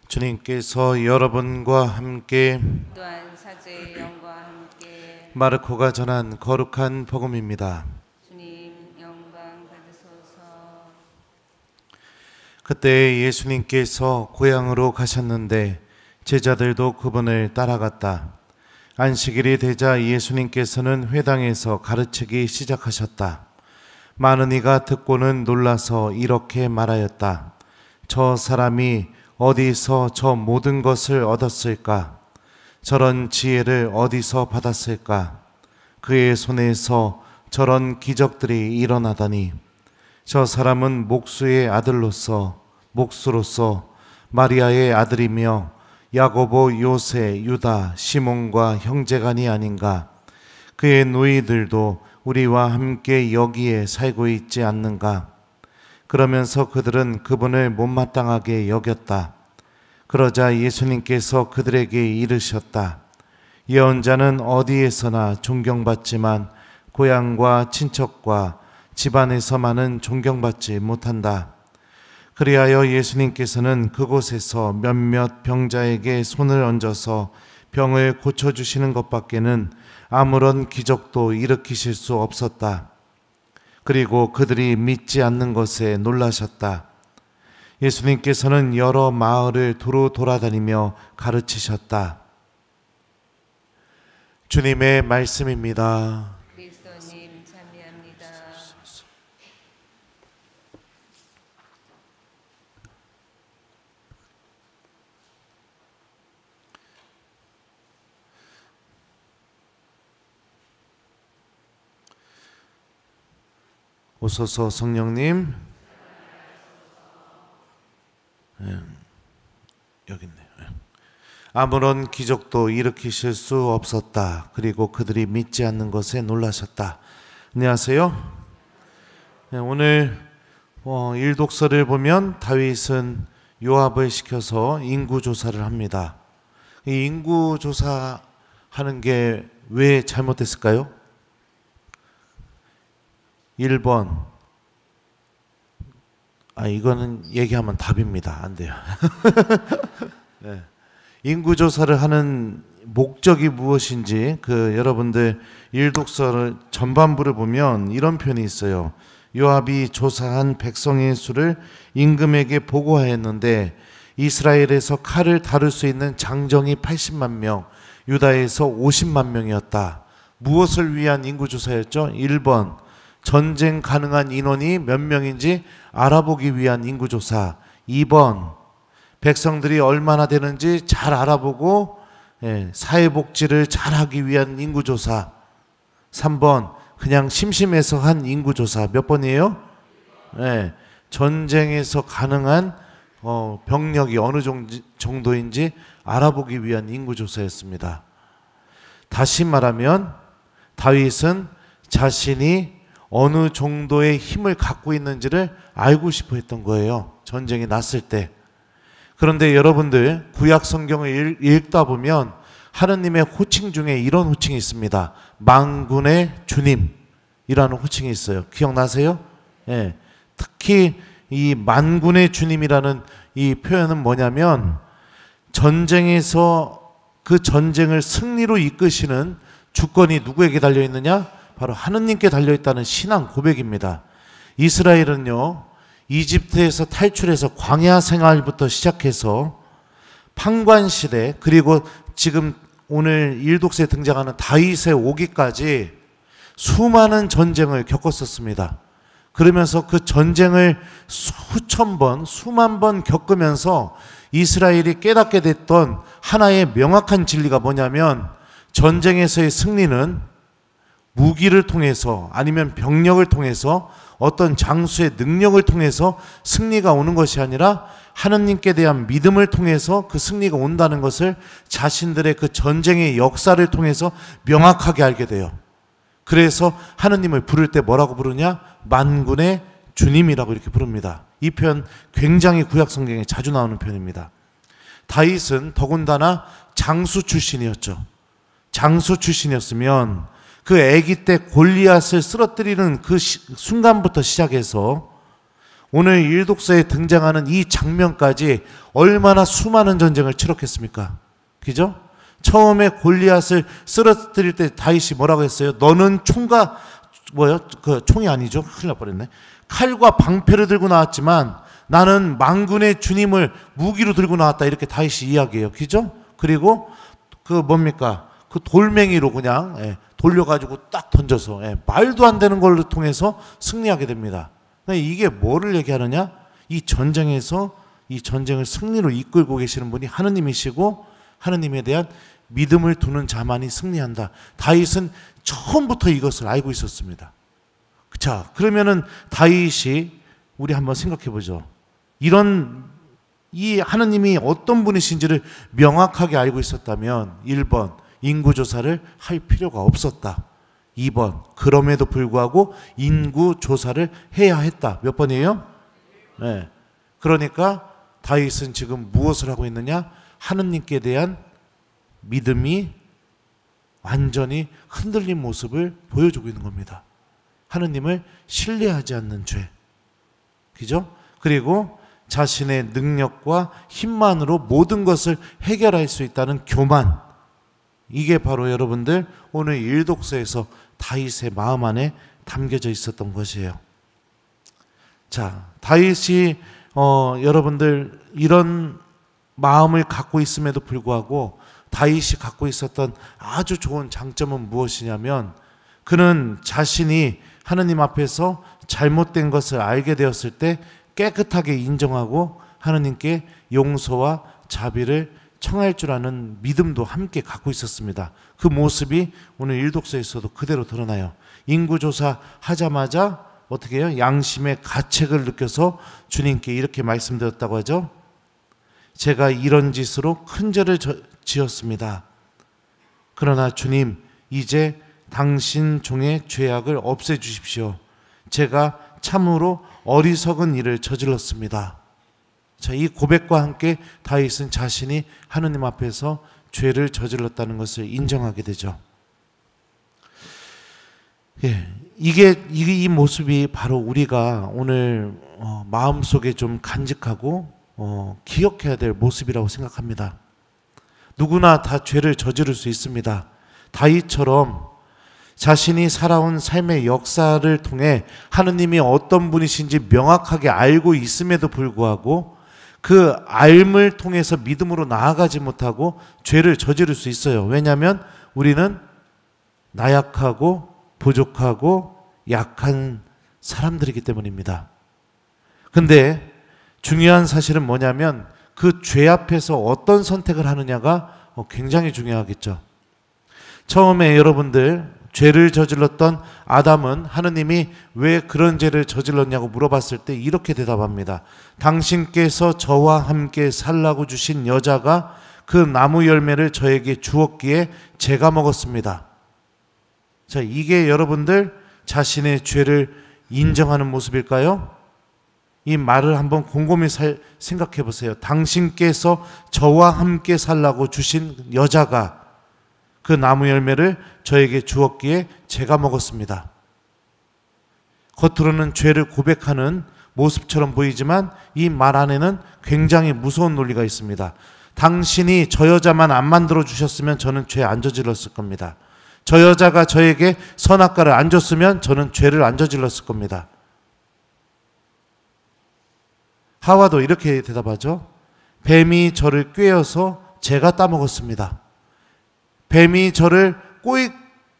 주님께서 여러분과 함께 또한 사제의 영과 함께 마르코가 전한 거룩한 복음입니다. 주님 영광 받으소서. 그때 예수님께서 고향으로 가셨는데 제자들도 그분을 따라갔다. 안식일이 되자 예수님께서는 회당에서 가르치기 시작하셨다. 많은 이가 듣고는 놀라서 이렇게 말하였다. 저 사람이 어디서 저 모든 것을 얻었을까? 저런 지혜를 어디서 받았을까? 그의 손에서 저런 기적들이 일어나다니. 저 사람은 목수의 목수로서 마리아의 아들이며 야고보, 요세, 유다, 시몬과 형제간이 아닌가? 그의 노이들도 우리와 함께 여기에 살고 있지 않는가? 그러면서 그들은 그분을 못마땅하게 여겼다. 그러자 예수님께서 그들에게 이르셨다. 예언자는 어디에서나 존경받지만 고향과 친척과 집안에서만은 존경받지 못한다. 그리하여 예수님께서는 그곳에서 몇몇 병자에게 손을 얹어서 병을 고쳐주시는 것밖에는 아무런 기적도 일으키실 수 없었다. 그리고 그들이 믿지 않는 것에 놀라셨다. 예수님께서는 여러 마을을 두루 돌아다니며 가르치셨다. 주님의 말씀입니다. 그리스도님 참여합니다. 오소서 성령님. 여기 있네요. 아무런 기적도 일으키실 수 없었다. 그리고 그들이 믿지 않는 것에 놀라셨다. 안녕하세요. 오늘 일독서를 보면 다윗은 요압을 시켜서 인구조사를 합니다. 이 인구조사하는 게 왜 잘못됐을까요? 1번. 이거는 얘기하면 답입니다. 안 돼요. 네. 인구조사를 하는 목적이 무엇인지 여러분들 일독서를 전반부를 보면 이런 표현이 있어요. 요압이 조사한 백성의 수를 임금에게 보고하였는데 이스라엘에서 칼을 다룰 수 있는 장정이 80만 명, 유다에서 50만 명이었다. 무엇을 위한 인구조사였죠? 1번. 전쟁 가능한 인원이 몇 명인지 알아보기 위한 인구조사. 2번. 백성들이 얼마나 되는지 잘 알아보고 사회복지를 잘하기 위한 인구조사. 3번. 그냥 심심해서 한 인구조사. 몇 번이에요? 전쟁에서 가능한 병력이 어느 정도인지 알아보기 위한 인구조사였습니다. 다시 말하면 다윗은 자신이 어느 정도의 힘을 갖고 있는지를 알고 싶어 했던 거예요. 전쟁이 났을 때. 그런데 여러분들 구약 성경을 읽다 보면 하느님의 호칭 중에 이런 호칭이 있습니다. 만군의 주님이라는 호칭이 있어요. 기억나세요? 특히 이 만군의 주님이라는 이 표현은 뭐냐면 전쟁에서 그 전쟁을 승리로 이끄시는 주권이 누구에게 달려있느냐? 바로 하느님께 달려있다는 신앙 고백입니다. 이스라엘은요, 이집트에서 탈출해서 광야 생활부터 시작해서 판관시대, 그리고 지금 오늘 일독서에 등장하는 다윗의 오기까지 수많은 전쟁을 겪었었습니다. 그러면서 그 전쟁을 수천 번, 수만 번 겪으면서 이스라엘이 깨닫게 됐던 하나의 명확한 진리가 뭐냐면 전쟁에서의 승리는 무기를 통해서 아니면 병력을 통해서 어떤 장수의 능력을 통해서 승리가 오는 것이 아니라 하느님께 대한 믿음을 통해서 그 승리가 온다는 것을 자신들의 그 전쟁의 역사를 통해서 명확하게 알게 돼요. 그래서 하느님을 부를 때 뭐라고 부르냐? 만군의 주님이라고 이렇게 부릅니다. 이 표현 굉장히 구약 성경에 자주 나오는 표현입니다. 다윗은 더군다나 장수 출신이었죠. 장수 출신이었으면 그 아기 때 골리앗을 쓰러뜨리는 그 순간부터 시작해서 오늘 일독서에 등장하는 이 장면까지 얼마나 수많은 전쟁을 치렀겠습니까? 그죠? 처음에 골리앗을 쓰러뜨릴 때 다윗이 뭐라고 했어요? 너는 총과 총이 아니죠? 큰일 날 뻔했네. 칼과 방패를 들고 나왔지만 나는 만군의 주님을 무기로 들고 나왔다, 이렇게 다윗이 이야기해요. 그죠? 그리고 그 돌멩이로 그냥 돌려가지고 딱 던져서 말도 안 되는 걸로 통해서 승리하게 됩니다. 이게 뭐를 얘기하느냐? 이 전쟁에서 이 전쟁을 승리로 이끌고 계시는 분이 하느님이시고 하느님에 대한 믿음을 두는 자만이 승리한다. 다윗은 처음부터 이것을 알고 있었습니다. 자, 그러면은 다윗이, 우리 한번 생각해 보죠. 이 하느님이 어떤 분이신지를 명확하게 알고 있었다면 1번 인구조사를 할 필요가 없었다. 2번 그럼에도 불구하고 인구조사를 해야 했다. 몇 번이에요? 네. 그러니까 다윗은 지금 무엇을 하고 있느냐? 하느님께 대한 믿음이 완전히 흔들린 모습을 보여주고 있는 겁니다. 하느님을 신뢰하지 않는 죄. 그죠? 그리고 자신의 능력과 힘만으로 모든 것을 해결할 수 있다는 교만. 이게 바로 여러분들 오늘 일독서에서 다윗의 마음 안에 담겨져 있었던 것이에요. 자, 다윗이 여러분들 이런 마음을 갖고 있음에도 불구하고 다윗이 갖고 있었던 아주 좋은 장점은 무엇이냐면, 그는 자신이 하느님 앞에서 잘못된 것을 알게 되었을 때 깨끗하게 인정하고 하느님께 용서와 자비를 청할 줄 아는 믿음도 함께 갖고 있었습니다. 그 모습이 오늘 일독서에서도 그대로 드러나요. 인구조사 하자마자 어떻게 해요? 양심의 가책을 느껴서 주님께 이렇게 말씀드렸다고 하죠. 제가 이런 짓으로 큰 죄를 지었습니다. 그러나 주님, 이제 당신 종의 죄악을 없애주십시오. 제가 참으로 어리석은 일을 저질렀습니다. 자, 이 고백과 함께 다윗은 자신이 하느님 앞에서 죄를 저질렀다는 것을 인정하게 되죠. 이 모습이 바로 우리가 오늘 마음속에 좀 간직하고 기억해야 될 모습이라고 생각합니다. 누구나 다 죄를 저지를 수 있습니다. 다윗처럼 자신이 살아온 삶의 역사를 통해 하느님이 어떤 분이신지 명확하게 알고 있음에도 불구하고 그 알을 통해서 믿음으로 나아가지 못하고 죄를 저지를 수 있어요. 왜냐하면 우리는 나약하고 부족하고 약한 사람들이기 때문입니다. 근데 중요한 사실은 뭐냐면 그 죄 앞에서 어떤 선택을 하느냐가 굉장히 중요하겠죠. 처음에 여러분들 죄를 저질렀던 아담은 하느님이 왜 그런 죄를 저질렀냐고 물어봤을 때 이렇게 대답합니다. 당신께서 저와 함께 살라고 주신 여자가 그 나무 열매를 저에게 주었기에 제가 먹었습니다. 자, 이게 여러분들 자신의 죄를 인정하는 모습일까요? 이 말을 한번 곰곰이 생각해 보세요. 당신께서 저와 함께 살라고 주신 여자가 그 나무 열매를 저에게 주었기에 제가 먹었습니다. 겉으로는 죄를 고백하는 모습처럼 보이지만 이 말 안에는 굉장히 무서운 논리가 있습니다. 당신이 저 여자만 안 만들어 주셨으면 저는 죄 안 저질렀을 겁니다. 저 여자가 저에게 선악과를 안 줬으면 저는 죄를 안 저질렀을 겁니다. 하와도 이렇게 대답하죠. 뱀이 저를 꿰어서 제가 따먹었습니다. 뱀이 저를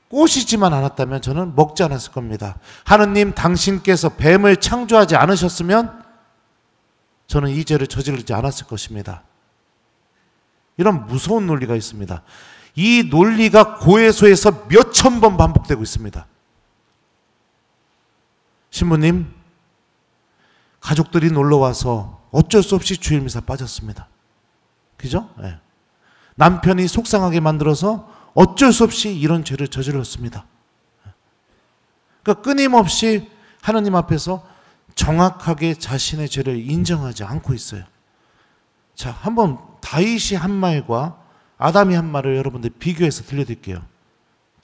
꼬시지만 않았다면 저는 먹지 않았을 겁니다. 하느님, 당신께서 뱀을 창조하지 않으셨으면 저는 이 죄를 저지르지 않았을 것입니다. 이런 무서운 논리가 있습니다. 이 논리가 고해소에서 몇천 번 반복되고 있습니다. 신부님, 가족들이 놀러와서 어쩔 수 없이 주일미사 빠졌습니다. 그죠? 네. 남편이 속상하게 만들어서 어쩔 수 없이 이런 죄를 저질렀습니다. 그러니까 끊임없이 하나님 앞에서 정확하게 자신의 죄를 인정하지 않고 있어요. 자, 한번 다윗이 한 말과 아담이 한 말을 여러분들 비교해서 들려드릴게요.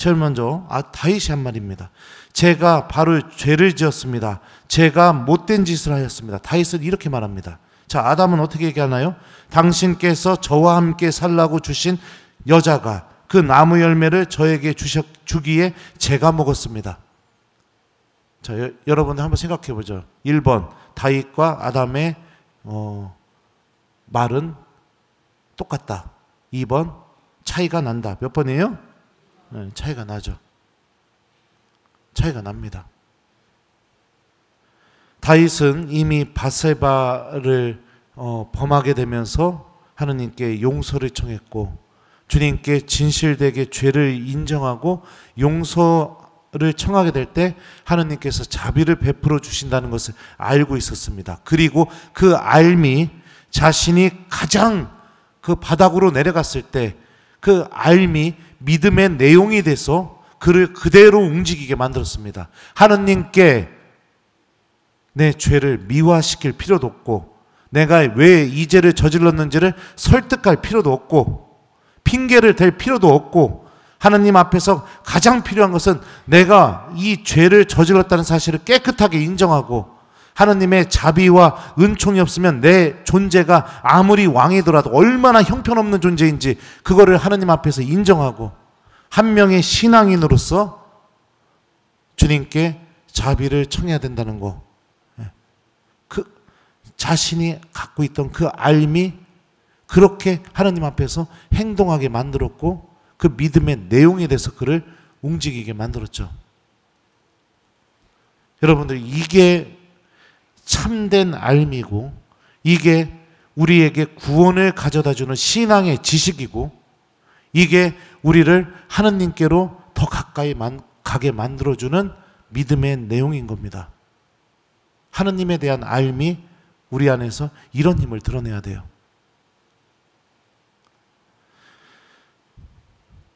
제일 먼저 다윗이 한 말입니다. 제가 바로 죄를 지었습니다. 제가 못된 짓을 하였습니다. 다윗은 이렇게 말합니다. 자, 아담은 어떻게 얘기하나요? 당신께서 저와 함께 살라고 주신 여자가 그 나무 열매를 저에게 주기에 제가 먹었습니다. 자, 여러분들 한번 생각해 보죠. 1번 다윗과 아담의 말은 똑같다. 2번 차이가 난다. 몇 번이에요? 네, 차이가 나죠. 차이가 납니다. 다윗은 이미 밧세바를 범하게 되면서 하느님께 용서를 청했고 주님께 진실되게 죄를 인정하고 용서를 청하게 될 때 하느님께서 자비를 베풀어 주신다는 것을 알고 있었습니다. 그리고 그 알미 자신이 가장 그 바닥으로 내려갔을 때 그 알미 믿음의 내용이 돼서 그를 그대로 움직이게 만들었습니다. 하느님께 내 죄를 미화시킬 필요도 없고 내가 왜 이 죄를 저질렀는지를 설득할 필요도 없고 핑계를 댈 필요도 없고 하느님 앞에서 가장 필요한 것은 내가 이 죄를 저질렀다는 사실을 깨끗하게 인정하고 하느님의 자비와 은총이 없으면 내 존재가 아무리 왕이더라도 얼마나 형편없는 존재인지 그거를 하느님 앞에서 인정하고 한 명의 신앙인으로서 주님께 자비를 청해야 된다는 거. 그 자신이 갖고 있던 그 알미 그렇게 하느님 앞에서 행동하게 만들었고 그 믿음의 내용에 대해서 그를 움직이게 만들었죠. 여러분들 이게 참된 알미고 이게 우리에게 구원을 가져다주는 신앙의 지식이고 이게 우리를 하느님께로 더 가까이 가게 만들어주는 믿음의 내용인 겁니다. 하느님에 대한 알미 우리 안에서 이런 힘을 드러내야 돼요.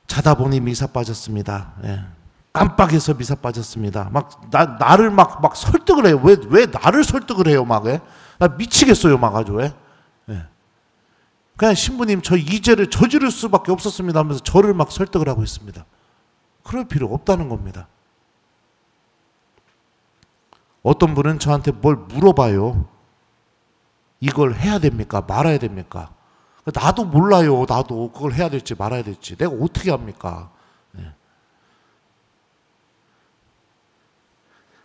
자다 보니 미사 빠졌습니다. 예. 깜빡해서 미사 빠졌습니다. 나를 막 설득을 해요. 왜 나를 설득을 해요? 나 미치겠어요. 아주 왜? 예. 그냥 신부님 저 이 죄를 저지를 수밖에 없었습니다 하면서 저를 막 설득을 하고 있습니다. 그럴 필요 없다는 겁니다. 어떤 분은 저한테 뭘 물어봐요. 이걸 해야 됩니까? 말아야 됩니까? 나도 몰라요. 나도 그걸 해야 될지 말아야 될지. 내가 어떻게 합니까? 네.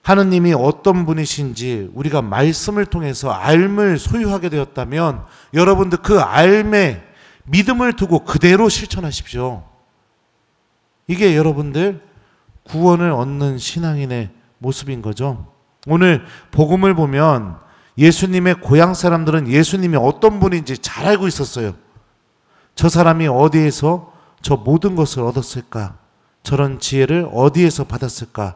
하느님이 어떤 분이신지 우리가 말씀을 통해서 알을 소유하게 되었다면 여러분들 그 알에 믿음을 두고 그대로 실천하십시오. 이게 여러분들 구원을 얻는 신앙인의 모습인 거죠. 오늘 복음을 보면 예수님의 고향 사람들은 예수님이 어떤 분인지 잘 알고 있었어요. 저 사람이 어디에서 저 모든 것을 얻었을까? 저런 지혜를 어디에서 받았을까?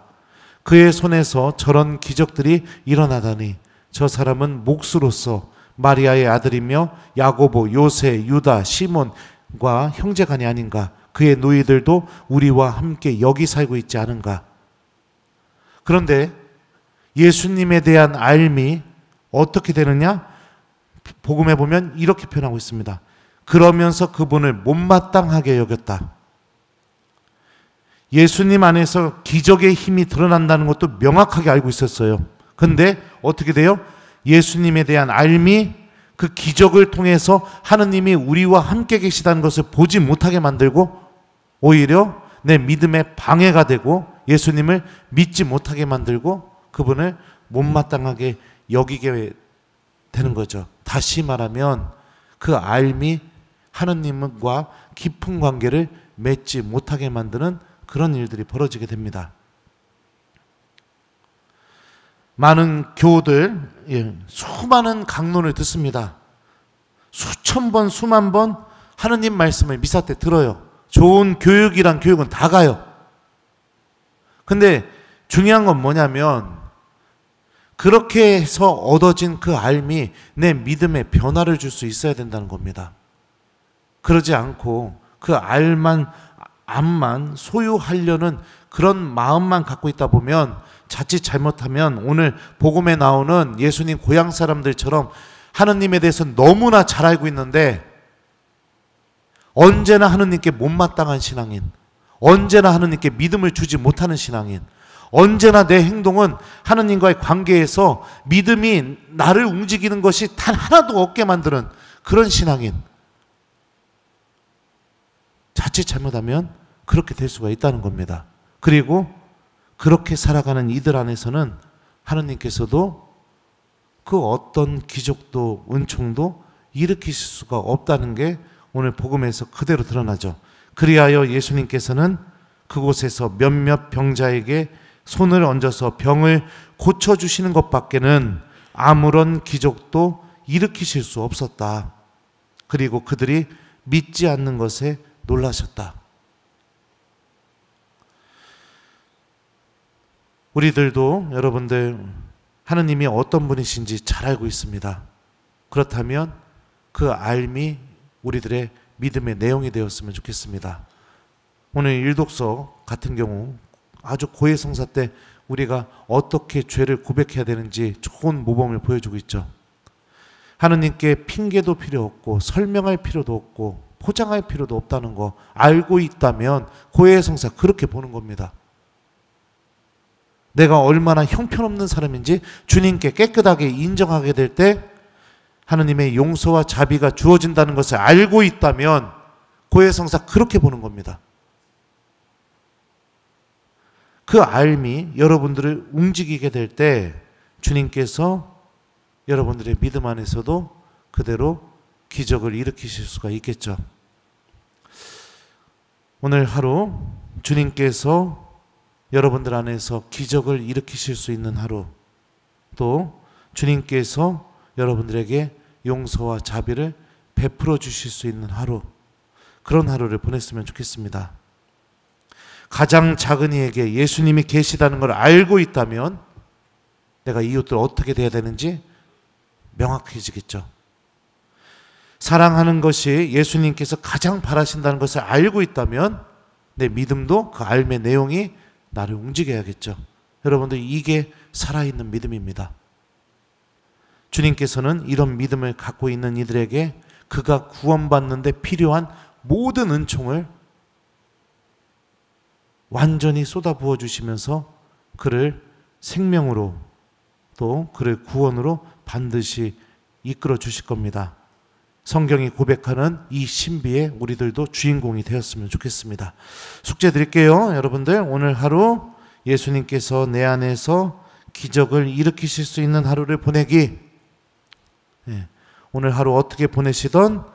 그의 손에서 저런 기적들이 일어나다니 저 사람은 목수로서 마리아의 아들이며 야고보, 요세, 유다, 시몬과 형제간이 아닌가? 그의 누이들도 우리와 함께 여기 살고 있지 않은가? 그런데 예수님에 대한 알미 어떻게 되느냐? 복음에 보면 이렇게 표현하고 있습니다. 그러면서 그분을 못마땅하게 여겼다. 예수님 안에서 기적의 힘이 드러난다는 것도 명확하게 알고 있었어요. 근데 어떻게 돼요? 예수님에 대한 알미, 그 기적을 통해서 하느님이 우리와 함께 계시다는 것을 보지 못하게 만들고 오히려 내 믿음에 방해가 되고 예수님을 믿지 못하게 만들고 그분을 못마땅하게 여기게 되는 거죠. 다시 말하면 그 알미 하느님과 깊은 관계를 맺지 못하게 만드는 그런 일들이 벌어지게 됩니다. 많은 교우들 수많은 강론을 듣습니다. 수천 번 수만 번 하느님 말씀을 미사 때 들어요. 좋은 교육이란 교육은 다 가요. 근데 중요한 건 뭐냐면 그렇게 해서 얻어진 그 알미 내 믿음에 변화를 줄 수 있어야 된다는 겁니다. 그러지 않고 그 암만 소유하려는 그런 마음만 갖고 있다 보면 자칫 잘못하면 오늘 복음에 나오는 예수님 고향 사람들처럼 하느님에 대해서 너무나 잘 알고 있는데 언제나 하느님께 못마땅한 신앙인, 언제나 하느님께 믿음을 주지 못하는 신앙인, 언제나 내 행동은 하느님과의 관계에서 믿음이 나를 움직이는 것이 단 하나도 없게 만드는 그런 신앙인, 자칫 잘못하면 그렇게 될 수가 있다는 겁니다. 그리고 그렇게 살아가는 이들 안에서는 하느님께서도 그 어떤 기적도 은총도 일으키실 수가 없다는 게 오늘 복음에서 그대로 드러나죠. 그리하여 예수님께서는 그곳에서 몇몇 병자에게 손을 얹어서 병을 고쳐주시는 것밖에는 아무런 기적도 일으키실 수 없었다. 그리고 그들이 믿지 않는 것에 놀라셨다. 우리들도 여러분들 하느님이 어떤 분이신지 잘 알고 있습니다. 그렇다면 그 알미 우리들의 믿음의 내용이 되었으면 좋겠습니다. 오늘 일독서 같은 경우 아주 고해성사 때 우리가 어떻게 죄를 고백해야 되는지 좋은 모범을 보여주고 있죠. 하느님께 핑계도 필요 없고 설명할 필요도 없고 포장할 필요도 없다는 거 알고 있다면 고해성사 그렇게 보는 겁니다. 내가 얼마나 형편없는 사람인지 주님께 깨끗하게 인정하게 될 때 하느님의 용서와 자비가 주어진다는 것을 알고 있다면 고해성사 그렇게 보는 겁니다. 그 알미 여러분들을 움직이게 될 때 주님께서 여러분들의 믿음 안에서도 그대로 기적을 일으키실 수가 있겠죠. 오늘 하루 주님께서 여러분들 안에서 기적을 일으키실 수 있는 하루, 또 주님께서 여러분들에게 용서와 자비를 베풀어 주실 수 있는 하루, 그런 하루를 보냈으면 좋겠습니다. 가장 작은 이에게 예수님이 계시다는 걸 알고 있다면 내가 이웃들 어떻게 돼야 되는지 명확해지겠죠. 사랑하는 것이 예수님께서 가장 바라신다는 것을 알고 있다면 내 믿음도 그 알의 내용이 나를 움직여야겠죠. 여러분들 이게 살아있는 믿음입니다. 주님께서는 이런 믿음을 갖고 있는 이들에게 그가 구원받는 데 필요한 모든 은총을 완전히 쏟아부어 주시면서 그를 생명으로 또 그를 구원으로 반드시 이끌어 주실 겁니다. 성경이 고백하는 이 신비에 우리들도 주인공이 되었으면 좋겠습니다. 숙제 드릴게요. 여러분들 오늘 하루 예수님께서 내 안에서 기적을 일으키실 수 있는 하루를 보내기, 오늘 하루 어떻게 보내시던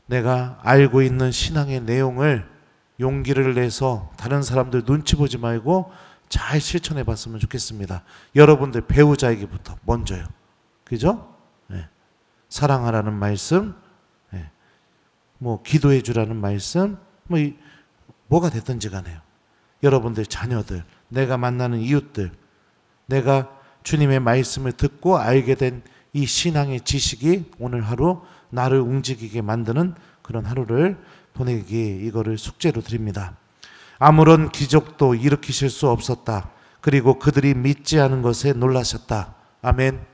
내가 알고 있는 신앙의 내용을 용기를 내서 다른 사람들 눈치 보지 말고 잘 실천해 봤으면 좋겠습니다. 여러분들 배우자에게부터 먼저요. 그죠? 사랑하라는 말씀, 뭐 기도해 주라는 말씀, 뭐가 됐든지 간에요. 여러분들 자녀들, 내가 만나는 이웃들, 내가 주님의 말씀을 듣고 알게 된 이 신앙의 지식이 오늘 하루 나를 움직이게 만드는 그런 하루를 보내기, 이거를 숙제로 드립니다. 아무런 기적도 일으키실 수 없었다. 그리고 그들이 믿지 않은 것에 놀라셨다. 아멘.